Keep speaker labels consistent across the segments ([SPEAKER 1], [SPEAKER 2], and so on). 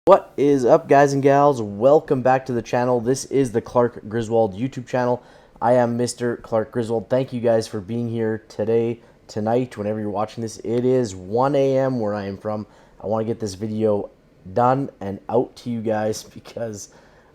[SPEAKER 1] What is up, guys and gals? Welcome back to the channel. This is the Clark Griswold YouTube channel. I am Mr. Clark Griswold. Thank you guys for being here today, tonight, whenever you're watching this. It is 1 a.m. where I am from. I want to get this video done and out to you guys because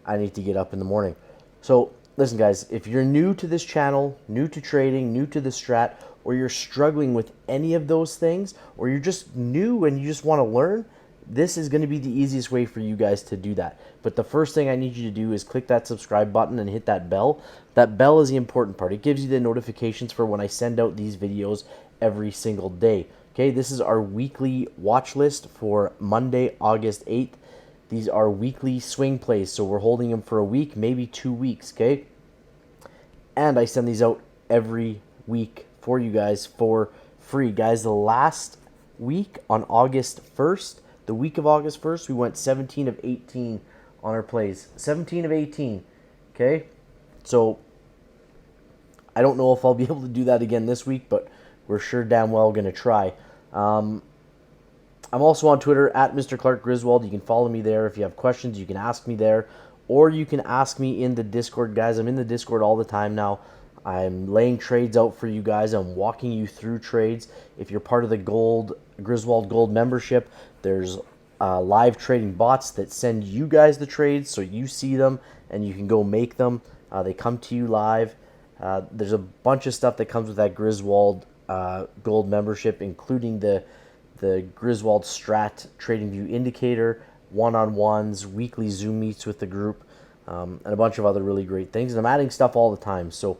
[SPEAKER 1] I need to get up in the morning. So, listen guys, if you're new to this channel, new to trading, new to the Strat, or you're struggling with any of those things, or you're just new and you just want to learn, this is going to be the easiest way for you guys to do that. But the first thing I need you to do is click that subscribe button and hit that bell. That bell is the important part. It gives you the notifications for when I send out these videos every single day. Okay, this is our weekly watch list for Monday, August 8th. These are weekly swing plays, so we're holding them for a week, maybe 2 weeks, okay? And I send these out every week for you guys for free. Guys, the last week on August 1st, the week of August 1st, we went 17 of 18 on our plays. 17 of 18, okay? So, I don't know if I'll be able to do that again this week, but we're sure damn well going to try. I'm also on Twitter, at Mr. Clark Griswold. You can follow me there. If you have questions, you can ask me there. Or you can ask me in the Discord, guys. I'm in the Discord all the time now. I'm laying trades out for you guys. I'm walking you through trades. If you're part of the Griswold Gold membership, there's live trading bots that send you guys the trades so you see them and you can go make them. They come to you live. There's a bunch of stuff that comes with that Griswold Gold membership, including the Griswold Strat Trading View Indicator, one-on-ones, weekly Zoom meets with the group, and a bunch of other really great things. And I'm adding stuff all the time. So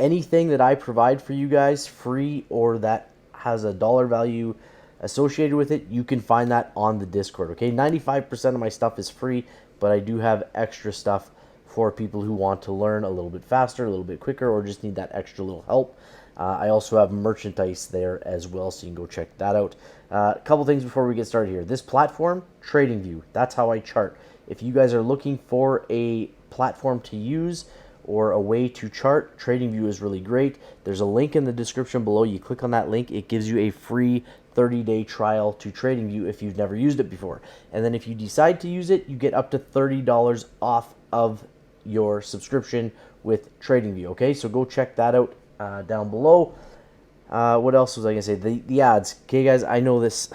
[SPEAKER 1] anything that I provide for you guys free or that has a dollar value associated with it, you can find that on the Discord, okay? 95% of my stuff is free, but I do have extra stuff for people who want to learn a little bit faster, a little bit quicker, or just need that extra little help. I also have merchandise there as well, so you can go check that out. A couple things before we get started here. This platform, TradingView, that's how I chart. If you guys are looking for a platform to use or a way to chart, TradingView is really great. There's a link in the description below. You click on that link, it gives you a free 30-day trial to TradingView if you've never used it before. And then if you decide to use it, you get up to $30 off of your subscription with TradingView, okay? So go check that out down below. What else was I going to say? The ads. Okay, guys, I know this.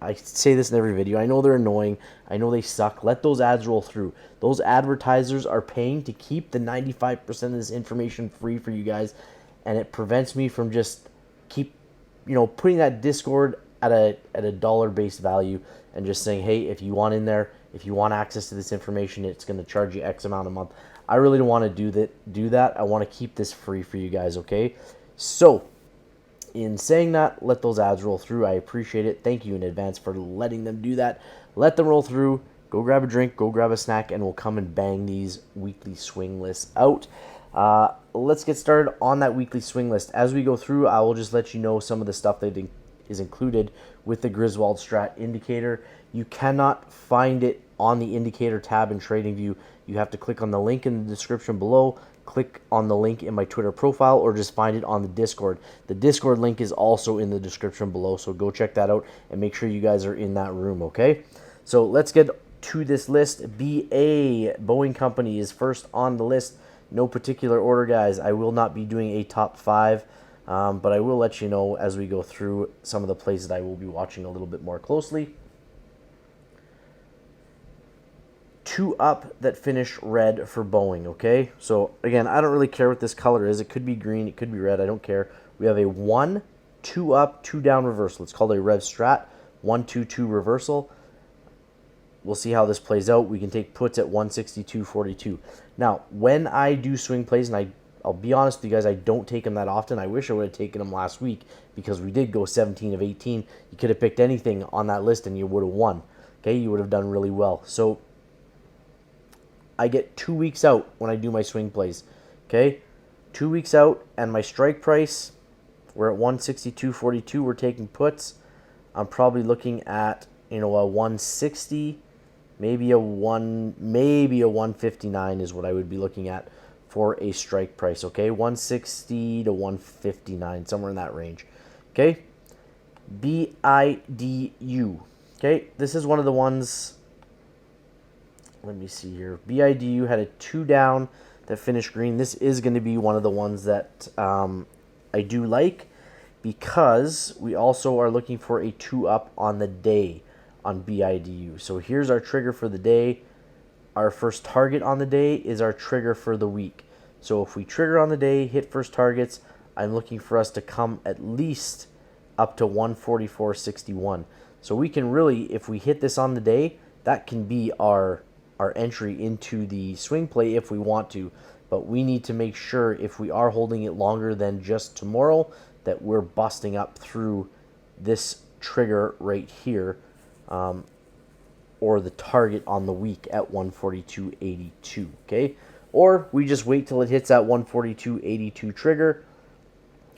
[SPEAKER 1] I say this in every video. I know they're annoying. I know they suck. Let those ads roll through. Those advertisers are paying to keep the 95% of this information free for you guys, and it prevents me from just putting that Discord at a dollar-based value and just saying, hey, if you want in there, if you want access to this information, it's going to charge you X amount a month. I really don't want to do that. I want to keep this free for you guys, okay? So, in saying that, let those ads roll through. I appreciate it. Thank you in advance for letting them do that. Let them roll through. Go grab a drink, go grab a snack, and we'll come and bang these weekly swing lists out. Let's get started on that weekly swing list. As we go through, I will just let you know some of the stuff that is included with the Griswold Strat indicator. You cannot find it on the indicator tab in TradingView. You have to click on the link in the description below, click on the link in my Twitter profile, or just find it on the Discord. The Discord link is also in the description below, so go check that out and make sure you guys are in that room, okay? So let's get to this list. BA, Boeing Company, is first on the list. No particular order, guys. I will not be doing a top 5, but I will let you know as we go through some of the plays that I will be watching a little bit more closely. 2 up that finished red for Boeing, okay? So, again, I don't really care what this color is. It could be green, it could be red, I don't care. We have a 1, 2 up, 2 down reversal. It's called a Rev Strat, 1, 2, 2 reversal. We'll see how this plays out. We can take puts at 162.42. Now, when I do swing plays, and I'll be honest with you guys, I don't take them that often. I wish I would have taken them last week because we did go 17 of 18. You could have picked anything on that list and you would have won. Okay, you would have done really well. So, I get 2 weeks out when I do my swing plays. Okay, 2 weeks out, and my strike price, we're at 162.42. We're taking puts. I'm probably looking at a 160, maybe a 159 is what I would be looking at for a strike price. Okay, 160 to 159, somewhere in that range. Okay, BIDU. Okay, this is one of the ones. Let me see here. BIDU had a 2 down that finished green. This is going to be one of the ones that I do like, because we also are looking for a 2 up on the day on BIDU. So here's our trigger for the day. Our first target on the day is our trigger for the week. So if we trigger on the day, hit first targets, I'm looking for us to come at least up to 144.61. So we can really, if we hit this on the day, that can be our entry into the swing play if we want to. But we need to make sure, if we are holding it longer than just tomorrow, that we're busting up through this trigger right here, or the target on the week at 142.82, okay? Or we just wait till it hits that 142.82 trigger.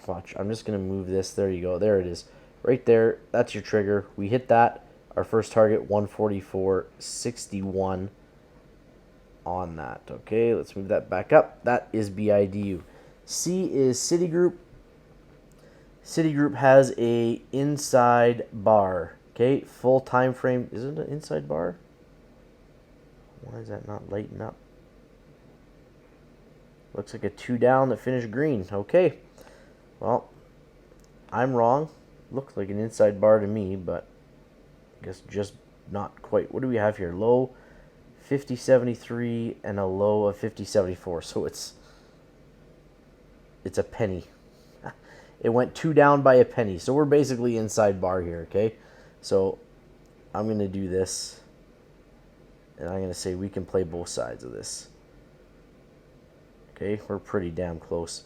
[SPEAKER 1] Watch, I'm just going to move this. There you go. There it is. Right there. That's your trigger. We hit that. Our first target, 144.61 on that, okay? Let's move that back up. That is BIDU. C is Citigroup. Citigroup has a inside bar. Okay, full time frame. Is it an inside bar? Why is that not lighting up? Looks like a 2 down that finished green. Okay, well, I'm wrong. Looks like an inside bar to me, but I guess just not quite. What do we have here? Low 50.73 and a low of 50.74. So it's a penny. It went 2 down by a penny. So we're basically inside bar here, okay? So I'm going to do this, and I'm going to say we can play both sides of this. Okay, we're pretty damn close.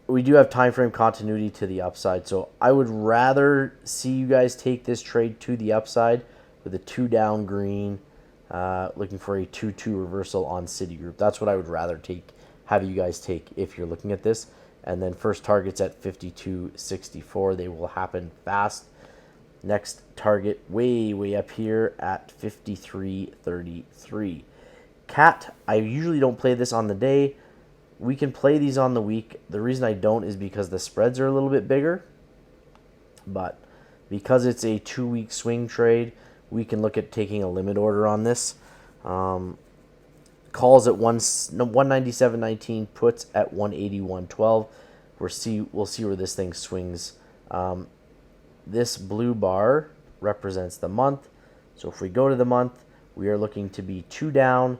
[SPEAKER 1] We do have time frame continuity to the upside, so I would rather see you guys take this trade to the upside with a 2 down green, looking for a 2-2 reversal on Citigroup. That's what I would rather have you guys take if you're looking at this. And then first targets at 52.64. They will happen fast. Next target way up here at 53.33. Cat, I usually don't play this on the day. We can play these on the week. The reason I don't is because the spreads are a little bit bigger. But because it's a 2-week swing trade, we can look at taking a limit order on this. Calls at 197.19, puts at 181.12. We'll see where this thing swings. This blue bar represents the month. So if we go to the month, we are looking to be 2 down,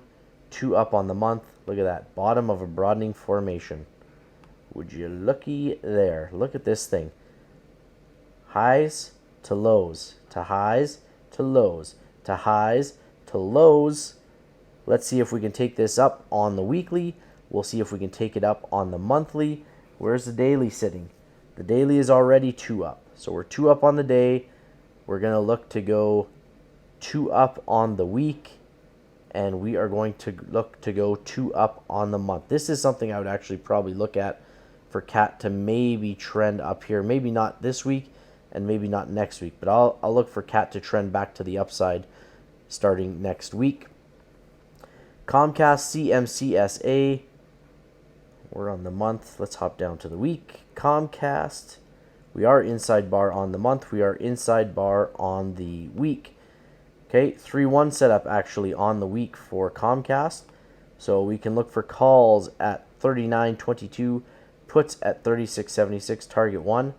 [SPEAKER 1] 2 up on the month. Look at that, bottom of a broadening formation. Would you looky there? Look at this thing. Highs to lows, to highs, to lows, to highs, to lows. Let's see if we can take this up on the weekly. We'll see if we can take it up on the monthly. Where's the daily sitting? The daily is already 2 up. So we're 2 up on the day. We're going to look to go 2 up on the week. And we are going to look to go 2 up on the month. This is something I would actually probably look at for Cat to maybe trend up here. Maybe not this week and maybe not next week. But I'll look for Cat to trend back to the upside starting next week. Comcast CMCSA. We're on the month. Let's hop down to the week. Comcast. We are inside bar on the month. We are inside bar on the week. Okay, 3-1 setup actually on the week for Comcast. So we can look for calls at 39.22, puts at 36.76, target 1,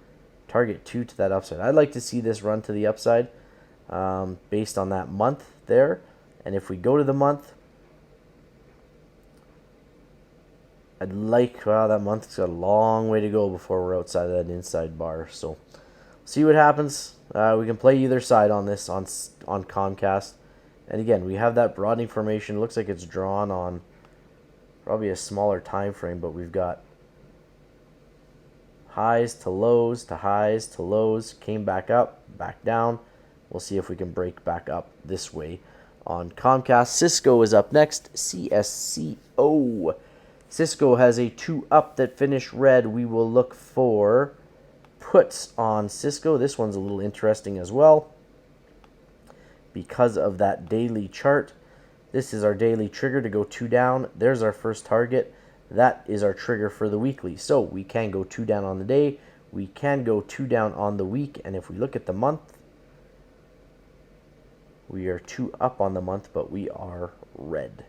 [SPEAKER 1] target 2 to that upside. I'd like to see this run to the upside based on that month there. And if we go to the month, I'd like, wow, that month's got a long way to go before we're outside of that inside bar. So, see what happens. We can play either side on this, on Comcast. And again, we have that broadening formation. Looks like it's drawn on probably a smaller time frame, but we've got highs to lows to highs to lows. Came back up, back down. We'll see if we can break back up this way on Comcast. Cisco is up next. CSCO. Cisco has a 2 up that finished red. We will look for puts on Cisco. This one's a little interesting as well because of that daily chart. This is our daily trigger to go 2 down. There's our first target. That is our trigger for the weekly. So we can go 2 down on the day. We can go 2 down on the week. And if we look at the month, We are 2 up on the month, but we are red.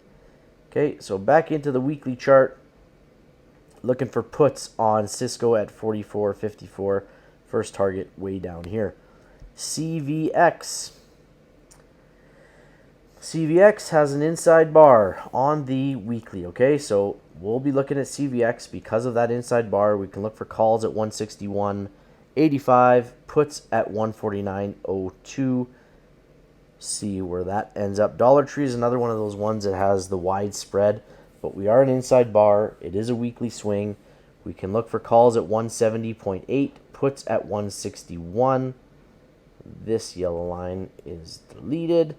[SPEAKER 1] Okay, so back into the weekly chart. Looking for puts on Cisco at 44.54. First target way down here. CVX. CVX has an inside bar on the weekly, okay? So we'll be looking at CVX because of that inside bar. We can look for calls at 161.85, puts at 149.02. See where that ends up. Dollar Tree is another one of those ones that has the wide spread, but we are an inside bar. It is a weekly swing. We can look for calls at 170.8, puts at 161. This yellow line is deleted.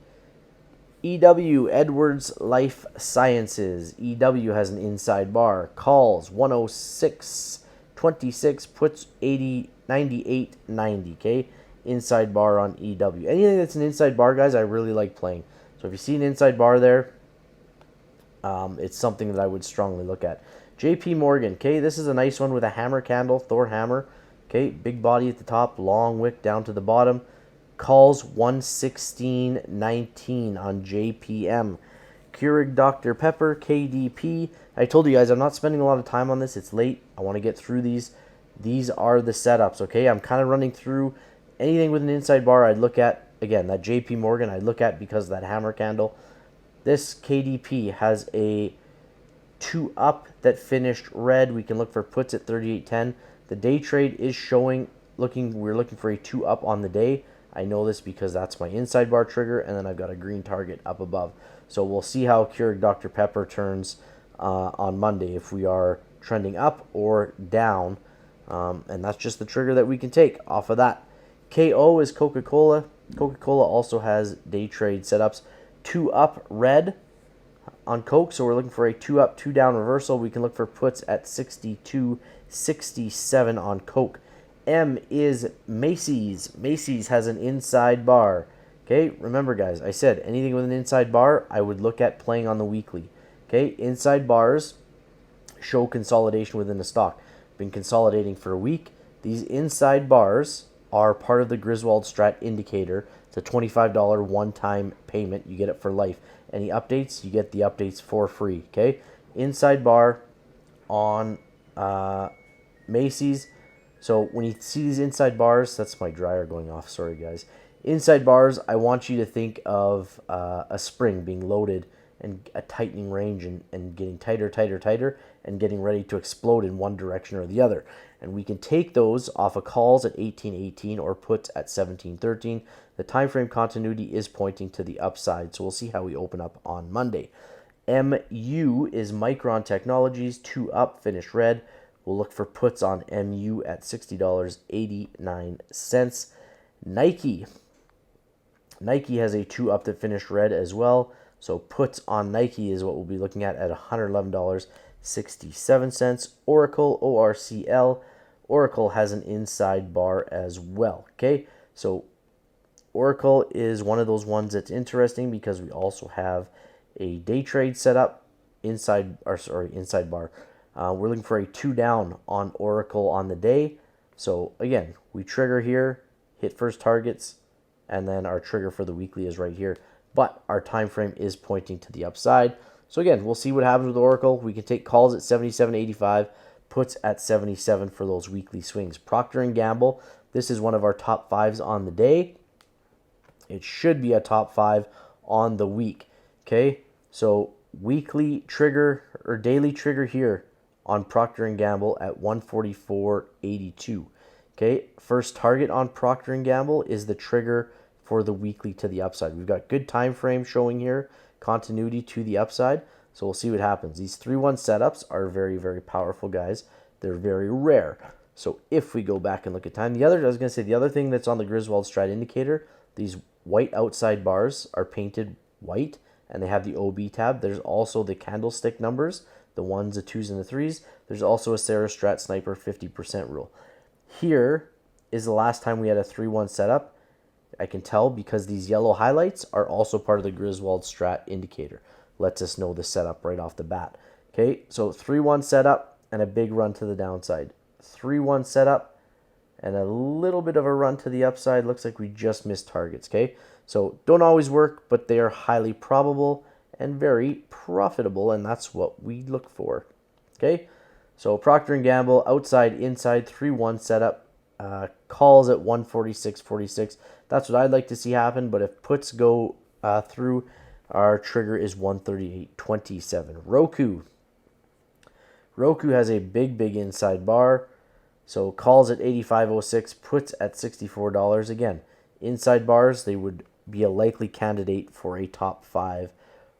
[SPEAKER 1] EW, Edwards Life Sciences. EW has an inside bar. Calls 106.26, puts 98.90. Okay, inside bar on EW. Anything that's an inside bar, guys, I really like playing. So if you see an inside bar there, it's something that I would strongly look at. JP Morgan. Okay, this is a nice one with a hammer candle, Thor hammer. Okay, big body at the top, long wick down to the bottom. Calls 116.19 on JPM. Keurig Dr. Pepper, KDP. I told you guys I'm not spending a lot of time on this. It's late. I want to get through these. These are the setups, okay? I'm kind of running through anything with an inside bar. I'd look at, again, that JP Morgan I'd look at because of that hammer candle. This KDP has a 2 up that finished red. We can look for puts at 38.10. The day trade is showing, we're looking for a 2 up on the day. I know this because that's my inside bar trigger, and then I've got a green target up above. So we'll see how Keurig Dr. Pepper turns on Monday, if we are trending up or down. And that's just the trigger that we can take off of that. KO is Coca-Cola. Coca-Cola also has day trade setups. 2 up red on Coke, so we're looking for a 2 up, 2 down reversal. We can look for puts at 62.67 on Coke. M is Macy's. Macy's has an inside bar. Okay, remember guys, I said anything with an inside bar, I would look at playing on the weekly. Okay, inside bars show consolidation within the stock. Been consolidating for a week. These inside bars are part of the Griswold Strat indicator. It's a $25 one-time payment. You get it for life. Any updates, you get the updates for free. Okay, inside bar on Macy's. So when you see these inside bars, that's my dryer going off, sorry guys. Inside bars, I want you to think of a spring being loaded and a tightening range and getting tighter, tighter, tighter, and getting ready to explode in one direction or the other. And we can take those off of calls at 18.18 or puts at 17.13. The time frame continuity is pointing to the upside, so we'll see how we open up on Monday. MU is Micron Technologies, 2 up, finished red. We'll look for puts on MU at $60.89. Nike. Nike has a 2 up that finished red as well. So puts on Nike is what we'll be looking at $111.67. Oracle, ORCL. Oracle has an inside bar as well. Okay, so Oracle is one of those ones that's interesting because we also have a day trade set up inside bar. We're looking for a 2 down on Oracle on the day. So again, we trigger here, hit first targets, and then our trigger for the weekly is right here. But our time frame is pointing to the upside. So again, we'll see what happens with Oracle. We can take calls at 77.85, puts at 77 for those weekly swings. Procter & Gamble, this is one of our top 5s on the day. It should be a top 5 on the week. Okay, so weekly trigger or daily trigger here on Procter & Gamble at 144.82. Okay, first target on Procter & Gamble is the trigger for the weekly to the upside. We've got good time frame showing here, continuity to the upside. So we'll see what happens. These 3-1 setups are very, very powerful, guys. They're very rare. So if we go back and look at time, the other thing that's on the Griswold Strat indicator, these white outside bars are painted white and they have the OB tab. There's also the candlestick numbers, the 1s, the 2s, and the 3s. There's also a Sarah Strat Sniper 50% rule. Here is the last time we had a 3-1 setup. I can tell because these yellow highlights are also part of the Griswold Strat indicator. Lets us know the setup right off the bat. Okay, so 3-1 setup and a big run to the downside. 3-1 setup and a little bit of a run to the upside. Looks like we just missed targets, okay? So don't always work, but they are highly probable and very profitable, and that's what we look for, okay? So Procter & Gamble, outside, inside, 3-1 setup, calls at 146.46. That's what I'd like to see happen, but if puts go through, our trigger is 138.27. Roku has a big inside bar, so calls at 85.06, puts at $64. Again, inside bars, they would be a likely candidate for a top 5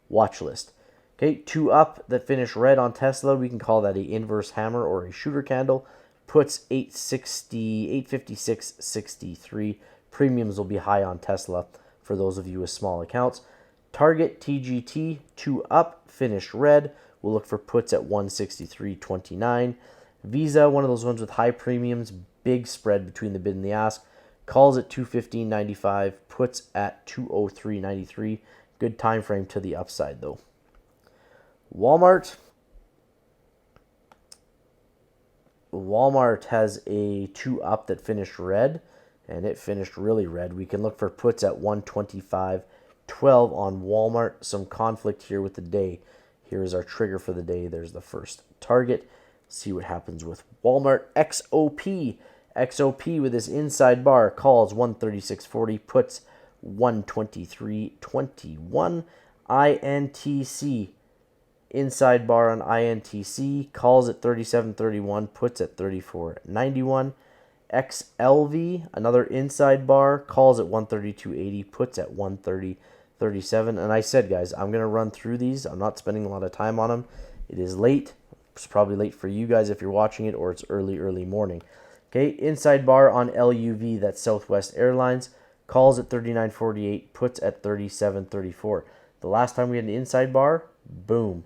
[SPEAKER 1] watch list. Okay, 2 up that finish red on Tesla, we can call that a inverse hammer or a shooter candle. Puts 856.63. Premiums will be high on Tesla for those of you with small accounts. Target TGT, 2 up, finished red. We'll look for puts at 163.29. Visa, one of those ones with high premiums, big spread between the bid and the ask. Calls at 215.95, puts at 203.93. Good time frame to the upside though. Walmart has a 2 up that finished red, and it finished really red. We can look for puts at 125.12 on Walmart. Some conflict here with the day. Here is our trigger for the day. There's the first target. See what happens with Walmart. XOP with this inside bar calls 136.40, puts 123.21. INTC, inside bar on INTC, calls at 37.31, puts at 34.91. XLV, another inside bar, calls at 132.80, puts at 130.37. And I said, guys, I'm going to run through these. I'm not spending a lot of time on them. It is late. It's probably late for you guys if you're watching it, or it's early morning. Okay, inside bar on LUV, that's Southwest Airlines, calls at 39.48, puts at 37.34. The last time we had an inside bar, boom.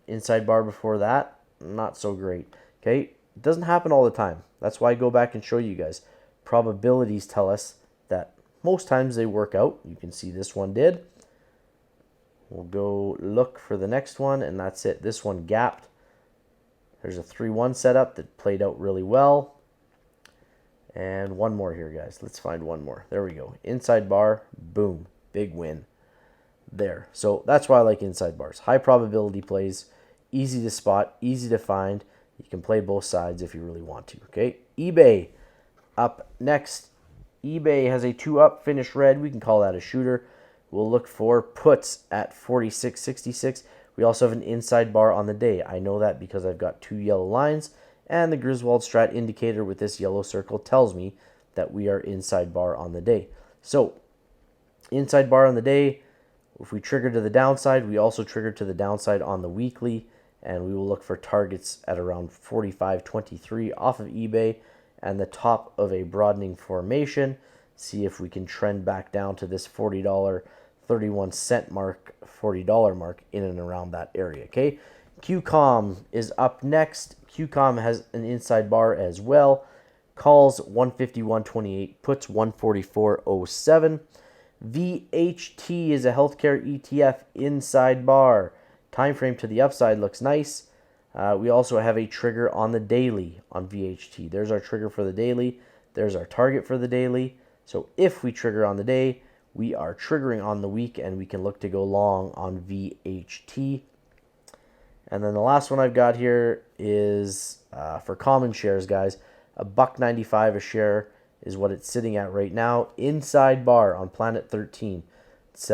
[SPEAKER 1] Inside bar before that, not so great. Okay, it doesn't happen all the time. That's why I go back and show you guys. Probabilities tell us that most times they work out. You can see this one did. We'll go look for the next one, and that's it. This one gapped. There's a 3-1 setup that played out really well. And one more here, guys. Let's find one more. There we go. Inside bar, boom, big win there. So that's why I like inside bars. High probability plays, easy to spot, easy to find. You can play both sides if you really want to, okay? eBay up next. eBay has a 2 up, finish red. We can call that a shooter. We'll look for puts at 46.66. We also have an inside bar on the day. I know that because I've got 2 yellow lines, and the Griswold Strat indicator with this yellow circle tells me that we are inside bar on the day. So, inside bar on the day, if we trigger to the downside, we also trigger to the downside on the weekly, and we will look for targets at around 45.23 off of eBay and the top of a broadening formation. See if we can trend back down to this $40.31 mark, $40 mark, in and around that area, okay? QCOM is up next. QCOM has an inside bar as well. Calls 151.28, puts 144.07. VHT is a healthcare ETF inside bar. Time frame to the upside looks nice. We also have a trigger on the daily on VHT. There's our trigger for the daily. There's our target for the daily. So if we trigger on the day, we are triggering on the week, and we can look to go long on VHT. And then the last one I've got here is for common shares, guys. $1.95 a share is what it's sitting at right now. Inside bar on Planet 13. It's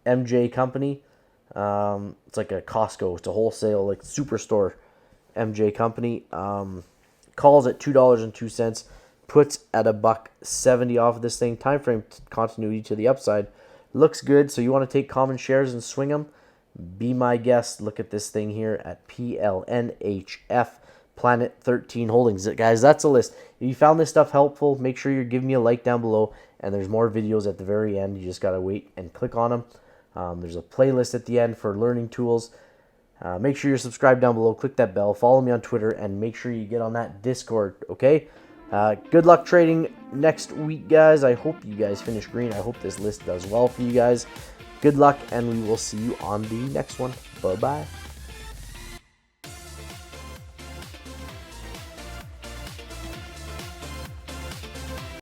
[SPEAKER 1] MJ company. It's like a Costco. It's a wholesale, like superstore MJ company. Calls at $2.02. Puts at $1.70 off of this thing. Time frame continuity to the upside. Looks good. So you want to take common shares and swing them? Be my guest. Look at this thing here at PLNHF, Planet 13 Holdings. Guys, that's a list. If you found this stuff helpful, make sure you're giving me a like down below. And there's more videos at the very end. You just got to wait and click on them. There's a playlist at the end for learning tools. Make sure you're subscribed down below. Click that bell. Follow me on Twitter. And make sure you get on that Discord, okay? Good luck trading next week, guys. I hope you guys finish green. I hope this list does well for you guys. Good luck, and we will see you on the next one. Bye-bye.